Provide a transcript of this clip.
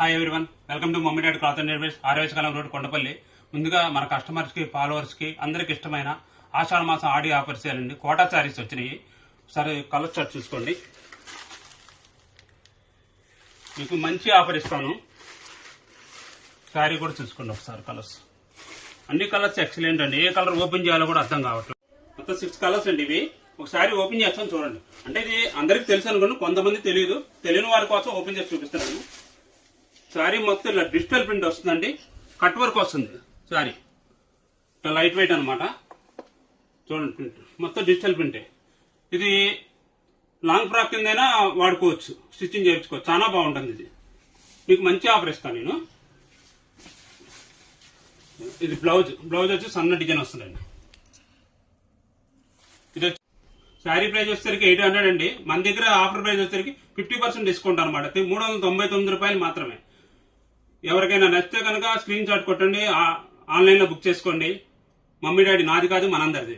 Hi everyone, welcome to mummy daddy cloth and deliveries, ఆర్యవేశకాలం road, Kondapalli. ముందుగా మన customers కి, ఫాలోవర్స్ కి అందరికి ఇష్టమైన ఆషాఢ మాసం ఆడి ఆఫర్స్ చేయాలండి. కోటా శారీస్ వచ్చినాయి. ఒకసారి కలర్ చార్ట్ చూసుకోండి. మీకు మంచి ఆఫర్ ఇస్తాను. శారీ కూడా చూసుకోండి ఒకసారి. కలర్స్ అన్ని కలర్స్ ఎక్సలెంట్ అండి. ఏ కలర్ ఓపెన్ చేయాలో కూడా అర్థం కావట్లేదు. మొత్తం 6 కలర్స్ అండి ఇవి. ఒకసారి ఓపెన్ చేస్తాను చూడండి. అంటే ఇది అందరికి తెలుసు అనుకోండి, కొంతమంది తెలియదు. తెలియని వారి కోసం ఓపెన్ చేసి చూపిస్తున్నాను. శారీ మొత్తం ఇలా డిజిటల్ ప్రింట్ వస్తుందండి. కట్ వర్క్ వస్తుంది శారీ. ఇట్లా లైట్ వెయిట్ అనమాట. చూడండి, ప్రింట్ మొత్తం డిజిటల్ ప్రింటే. ఇది లాంగ్ ఫ్రాక్ కిందైనా వాడుకోవచ్చు, స్టిచ్చింగ్ చేయించుకోవచ్చు. చాలా బాగుంటుంది. ఇది మీకు మంచి ఆఫర్ ఇస్తాను నేను. ఇది బ్లౌజ్ వచ్చి సన్న డిజైన్ వస్తుందండి. ఇది శారీ ప్రైస్ వచ్చేసరికి 800 అండి. మన దగ్గర ఆఫర్ ప్రైస్ వచ్చేసరికి 50% డిస్కౌంట్ అనమాట. 399 రూపాయలు మాత్రమే. ఎవరికైనా నచ్చితే కనుక స్క్రీన్ షాట్ కొట్టండి, ఆన్లైన్ లో బుక్ చేసుకోండి. మమ్మీ డాడీ నాది కాదు, మనందరిది.